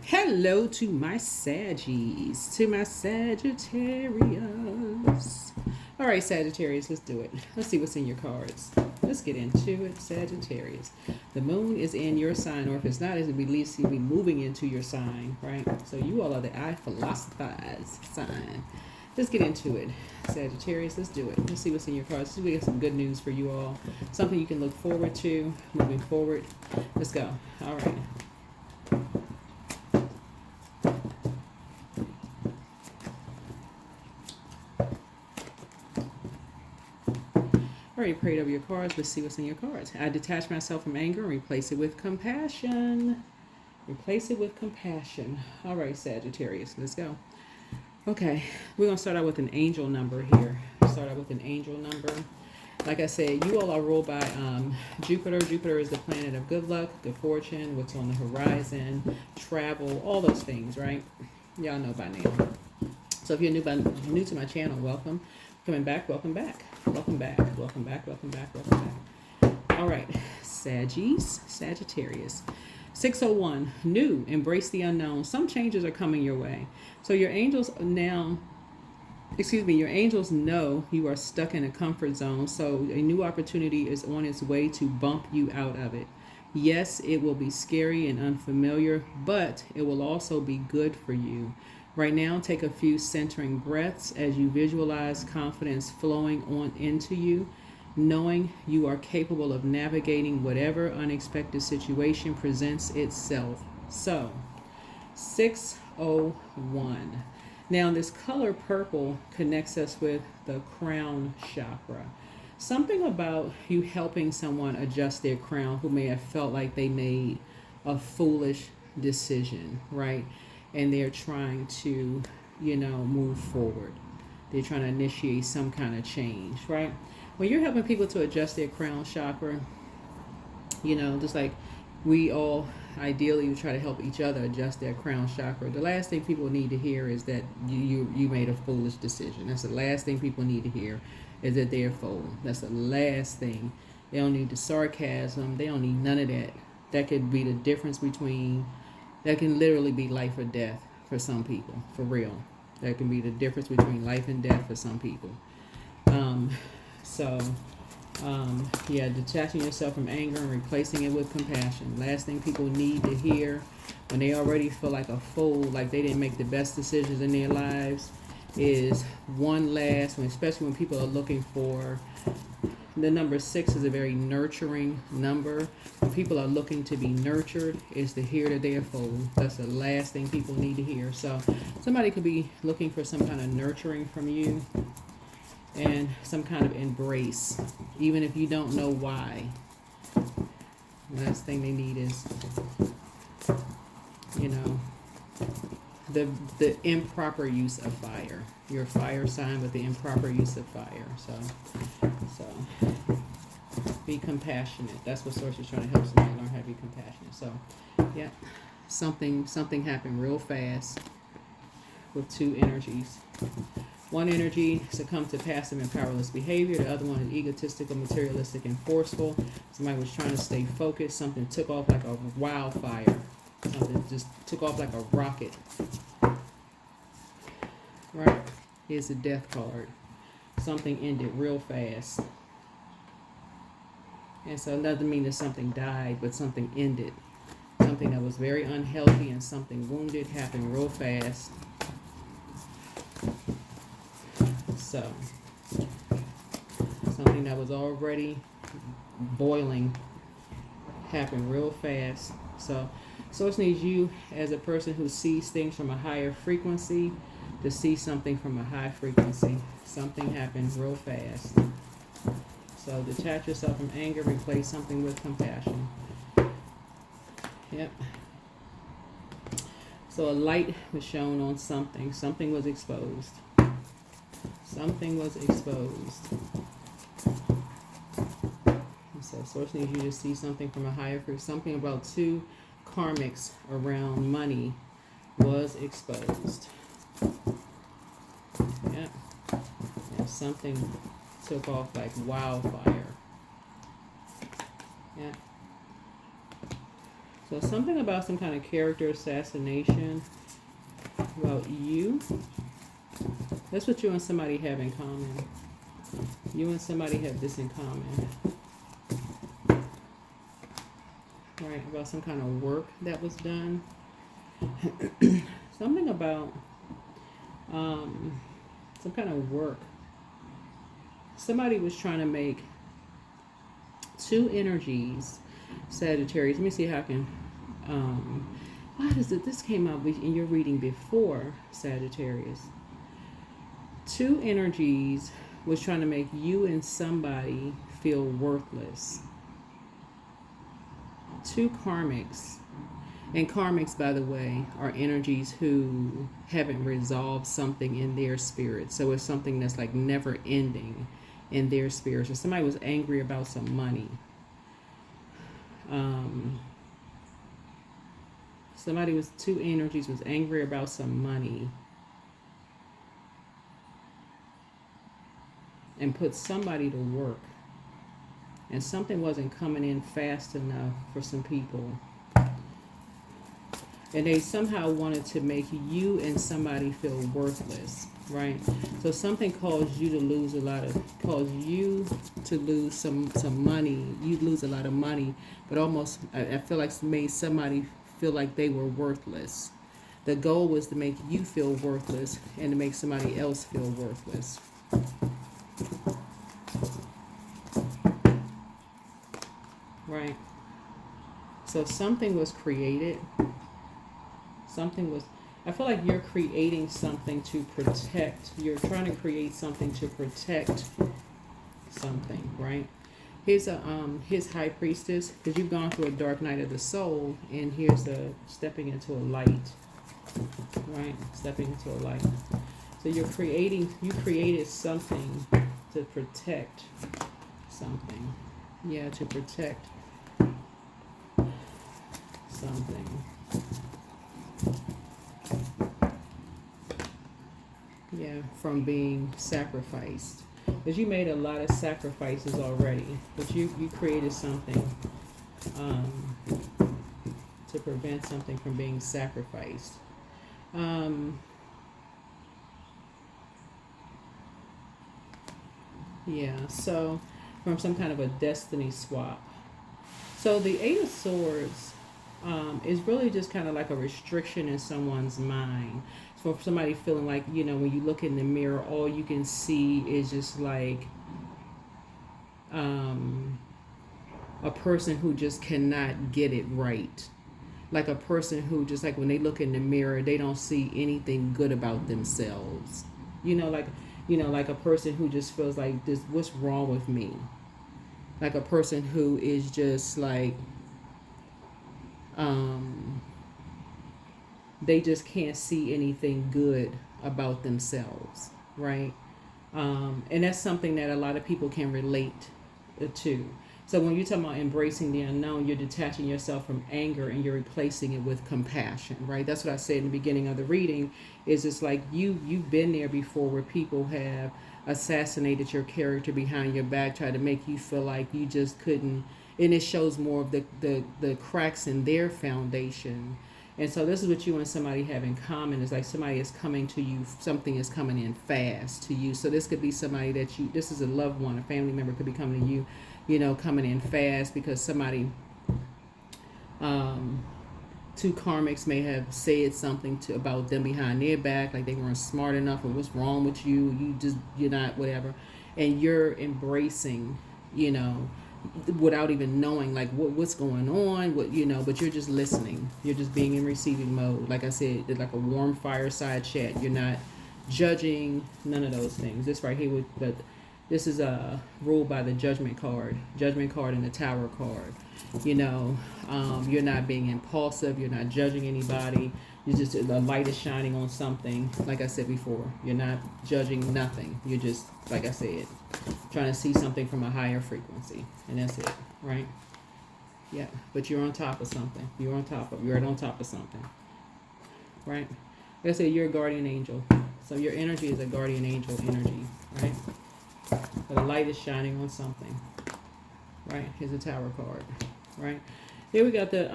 Hello to my Saggies, to my Sagittarius. All right, Sagittarius, let's do it. Let's see what's in your cards. Let's get into it, Sagittarius. The moon is in your sign, or if it's not, it's at least you'll be moving into your sign, right? So you all are the I philosophize sign. Let's get into it, Sagittarius. Let's do it. Let's see what's in your cards. We got some good news for you all. Something you can look forward to moving forward. Let's go. All right. Already prayed over your cards. Let's see what's in your cards. I detach myself from anger and replace it with compassion. Replace it with compassion. All right, Sagittarius. Let's go. Okay, we're going to start out with an angel number here. Start out with an angel number. Like I said, you all are ruled by Jupiter. Jupiter is the planet of good luck, good fortune, what's on the horizon, travel, all those things, right? Y'all know by now. So if you're new to my channel, welcome. Coming back, welcome back. Welcome back, welcome back, welcome back, welcome back. All right, Sagittarius. 601, new, embrace the unknown. Some changes are coming your way. So your angels know you are stuck in a comfort zone. So a new opportunity is on its way to bump you out of it. Yes, it will be scary and unfamiliar, but it will also be good for you. Right now, take a few centering breaths as you visualize confidence flowing on into you, knowing you are capable of navigating whatever unexpected situation presents itself. So, 601. Now, this color purple connects us with the crown chakra. Something about you helping someone adjust their crown who may have felt like they made a foolish decision, right? And they're trying to, move forward. They're trying to initiate some kind of change, right? When you're helping people to adjust their crown chakra, just like we all ideally try to help each other adjust their crown chakra. The last thing people need to hear is that you made a foolish decision. That's the last thing people need to hear is that they're fool. That's the last thing. They don't need the sarcasm. They don't need none of that. That could be the difference between. That can literally be life or death for some people, for real. That can be the difference between life and death for some people. Detaching yourself from anger and replacing it with compassion. Last thing people need to hear when they already feel like a fool, like they didn't make the best decisions in their lives, is one last one, especially when people are looking for. The number 6 is a very nurturing number. When people are looking to be nurtured, is to hear that they're full. That's the last thing people need to hear. So somebody could be looking for some kind of nurturing from you and some kind of embrace, even if you don't know why. The last thing they need is, the improper use of fire. You're a fire sign with the improper use of fire. So be compassionate. That's what Source is trying to help somebody learn how to be compassionate. So, yeah, something happened real fast with two energies. One energy succumbed to passive and powerless behavior. The other one is egotistical, materialistic, and forceful. Somebody was trying to stay focused. Something took off like a wildfire. Something just took off like a rocket. Right? Here's the death card. Something ended real fast. And so it doesn't mean that something died, but something ended. Something that was very unhealthy and something wounded happened real fast. So, something that was already boiling happened real fast. So, Source needs you as a person who sees things from a higher frequency to see something from a high frequency. Something happened real fast. So detach yourself from anger, replace something with compassion. Yep. So a light was shown on something. Something was exposed. Something was exposed. So Source needs you to see something from a higher frequency. Something about two karmics around money was exposed. Yep. And something took off like wildfire. Yeah. So something about some kind of character assassination about you. That's what you and somebody have in common. You and somebody have this in common. Right, about some kind of work that was done. Something about some kind of work. Somebody was trying to make two energies, Sagittarius. Let me see how I can. Why does it? This came out in your reading before, Sagittarius. Two energies was trying to make you and somebody feel worthless. Two karmics. And karmics, by the way, are energies who haven't resolved something in their spirit. So it's something that's like never ending in their spirit. So somebody was angry about some money. Two energies was angry about some money. And put somebody to work. And something wasn't coming in fast enough for some people. And they somehow wanted to make you and somebody feel worthless, right? So something caused you to lose some money. You lose a lot of money, but almost, I feel like made somebody feel like they were worthless. The goal was to make you feel worthless and to make somebody else feel worthless. Right? So something was created. I feel like you're creating something to protect. You're trying to create something to protect something, right? Here's his high priestess, because you've gone through a dark night of the soul, and here's the stepping into a light, right? Stepping into a light. So you created something to protect something. Yeah, to protect something. Yeah, from being sacrificed. Because you made a lot of sacrifices already. But you created something to prevent something from being sacrificed. Yeah, so from some kind of a destiny swap. So the Eight of Swords is really just kind of like a restriction in someone's mind. So for somebody feeling like, when you look in the mirror, all you can see is just like a person who just cannot get it right. Like a person who just like when they look in the mirror, they don't see anything good about themselves. Like a person who just feels like this, what's wrong with me? Like a person who is just like they just can't see anything good about themselves, right? And that's something that a lot of people can relate to. So when you're talking about embracing the unknown, you're detaching yourself from anger and you're replacing it with compassion, right? That's what I said in the beginning of the reading. Is it's like you've been there before, where people have assassinated your character behind your back, tried to make you feel like you just couldn't, and it shows more of the cracks in their foundation. And so this is what you and somebody have in common. Is like somebody is coming to you, something is coming in fast to you. So this could be somebody this is a loved one, a family member could be coming to you, coming in fast because somebody, two karmics may have said something about them behind their back, like they weren't smart enough, or what's wrong with you, you're not whatever. And you're embracing, without even knowing like what's going on, but you're just listening. You're just being in receiving mode. Like I said, it's like a warm fireside chat. You're not judging, none of those things. This right here, this is ruled by the judgment card and the Tower card. You're not being impulsive. You're not judging anybody. The light is shining on something. Like I said before, you're not judging nothing. You're just, like I said, trying to see something from a higher frequency, and that's it, right? Yeah, but you're on top of something. You're on top of something, right? Like I said, you're a guardian angel. So your energy is a guardian angel energy, right? But the light is shining on something, right? Here's a Tower card, right? Here we got the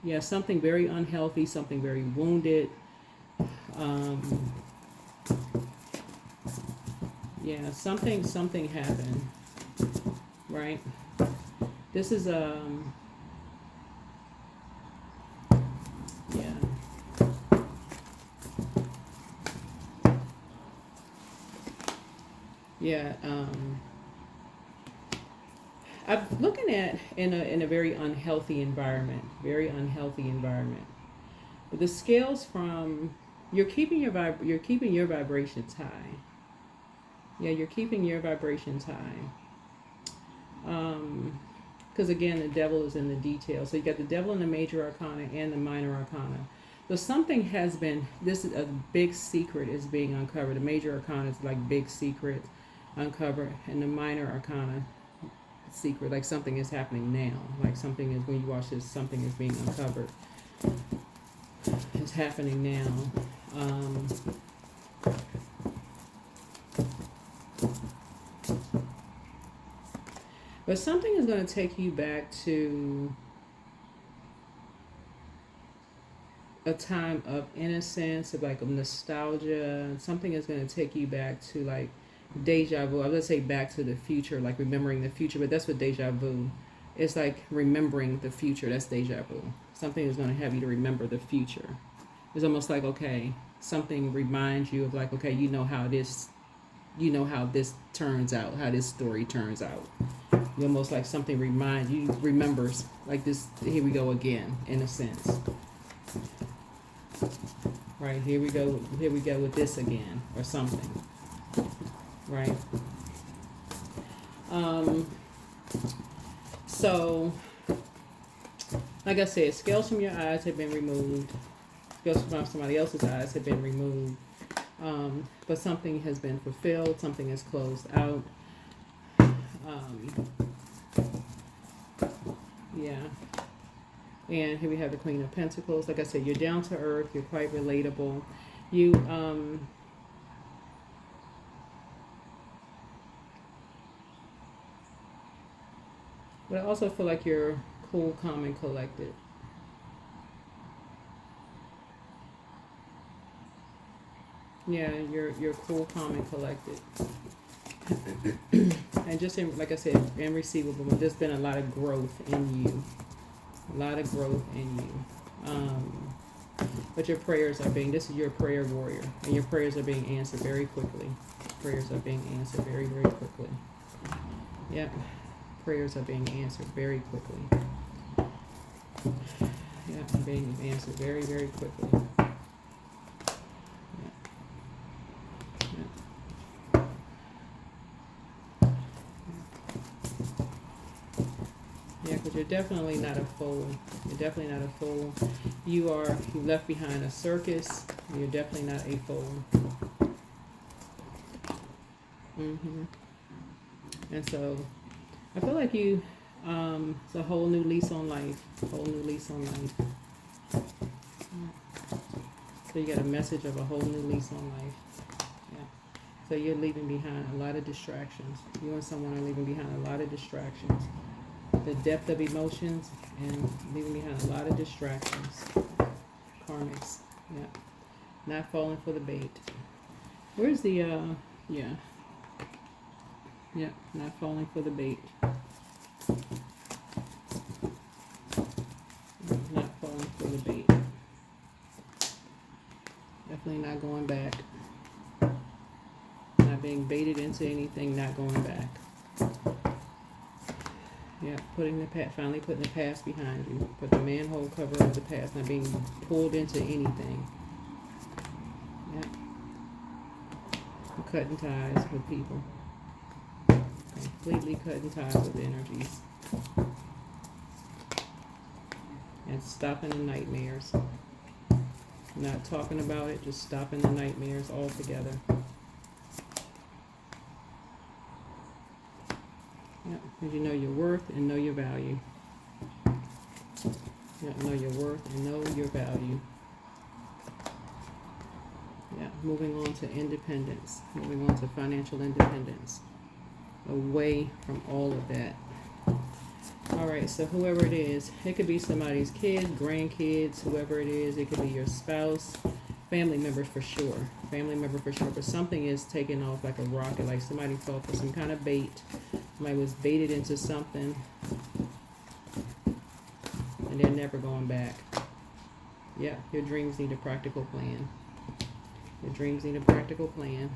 Yeah, something very unhealthy, something very wounded. Um, yeah, something happened, right? This is yeah. Yeah, I'm looking at in a very unhealthy environment, very unhealthy environment. But the scales from you're keeping your vibrations high. Yeah, you're keeping your vibrations high. Because again, the devil is in the details. So you got the devil in the major arcana and the minor arcana. So something has been. This is a big secret is being uncovered. The major arcana is like big secret uncovered, and the minor arcana secret like something is happening now. Like something is when you watch this, something is being uncovered. It's happening now. But something is going to take you back to a time of innocence, of like of nostalgia. Something is going to take you back to like deja vu. I was going to say back to the future, like remembering the future, but that's what deja vu. It's like remembering the future. That's deja vu. Something is going to have you to remember the future. It's almost like, okay, something reminds you of like, okay, you know how this turns out, how this story turns out. You almost like something reminds you, remembers like this. Here we go again, in a sense. Right, here we go with this again, or something. Right. So, like I said, scales from your eyes have been removed. Scales from somebody else's eyes have been removed. But something has been fulfilled. Something is closed out. Yeah. And here we have the Queen of Pentacles. Like I said, you're down to earth. You're quite relatable. You, but I also feel like you're cool, calm, and collected. Yeah, you're cool, calm, and collected. And just in, like I said, and receivable. There's been a lot of growth in you. A lot of growth in you. But your prayers are being, this is your prayer warrior. And your prayers are being answered very quickly. Prayers are being answered very, very quickly. Yep. Prayers are being answered very quickly. Yeah, being answered very, very quickly. Yeah, because you're definitely not a fool. You're definitely not a fool. You left behind a circus. You're definitely not a fool. And so, I feel like it's a whole new lease on life. Whole new lease on life. So you got a message of a whole new lease on life. Yeah. So you're leaving behind a lot of distractions. You and someone are leaving behind a lot of distractions. The depth of emotions and leaving behind a lot of distractions. Karmics. Yeah. Not falling for the bait. Where's the yeah. Yeah, not falling for the bait. Not falling for the bait. Definitely not going back. Not being baited into anything, not going back. Yeah, finally putting the past behind you. Put the manhole cover over the past, not being pulled into anything. Yeah. Cutting ties with people. Completely cutting ties with energies. And stopping the nightmares. Not talking about it, just stopping the nightmares altogether. Yeah, because you know your worth and know your value. Yeah, know your worth and know your value. Yeah, moving on to independence. Moving on to financial independence. Away from all of that. All right, so whoever it is, it could be somebody's kids, grandkids, whoever it is. It could be your spouse, family members for sure. Family member for sure. But something is taking off like a rocket, like somebody fell for some kind of bait. Somebody was baited into something, and they're never going back. Yeah, your dreams need a practical plan. Your dreams need a practical plan.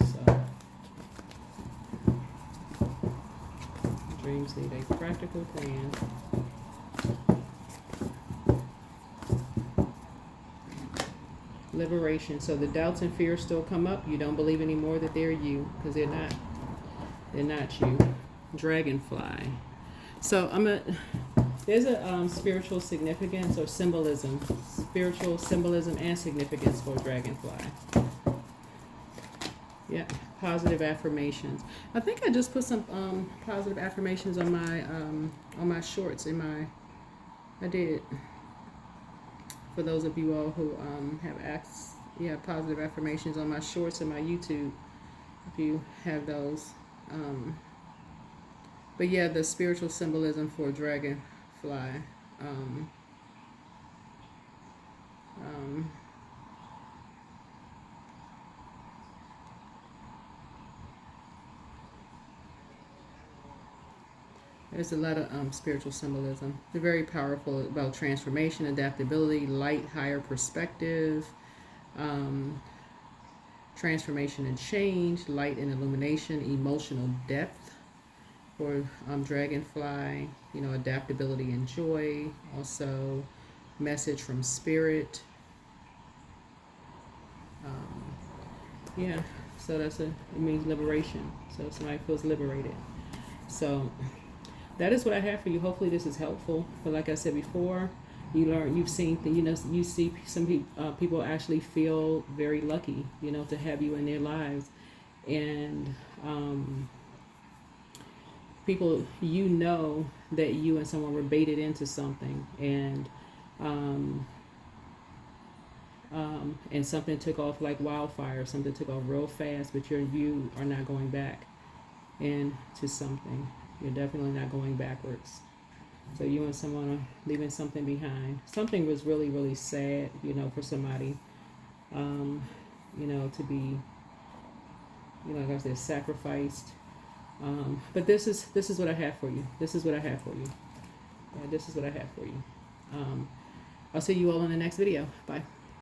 So, dreams need a practical plan. Liberation. So the doubts and fears still come up. You don't believe anymore that they're you, because they're not. They're not you. Dragonfly. So there's a spiritual significance or symbolism, spiritual symbolism and significance for dragonfly. Yeah, positive affirmations. I think I just put some positive affirmations on my shorts I did. For those of you all who have asked, positive affirmations on my shorts and my YouTube, if you have those. But yeah, the spiritual symbolism for dragonfly. There's a lot of spiritual symbolism. They're very powerful about transformation, adaptability, light, higher perspective, transformation and change, light and illumination, emotional depth for dragonfly, adaptability and joy. Also, message from spirit. So it means liberation. So somebody feels liberated. So that is what I have for you. Hopefully this is helpful. But like I said before, you've seen, you see some people actually feel very lucky, to have you in their lives. And people, that you and someone were baited into something, and something took off like wildfire. Something took off real fast, but you are not going back into something. You're definitely not going backwards. So you and someone are leaving something behind. Something was really, really sad, for somebody, to be, like I said, sacrificed. But this is what I have for you. This is what I have for you. Yeah, this is what I have for you. I'll see you all in the next video. Bye.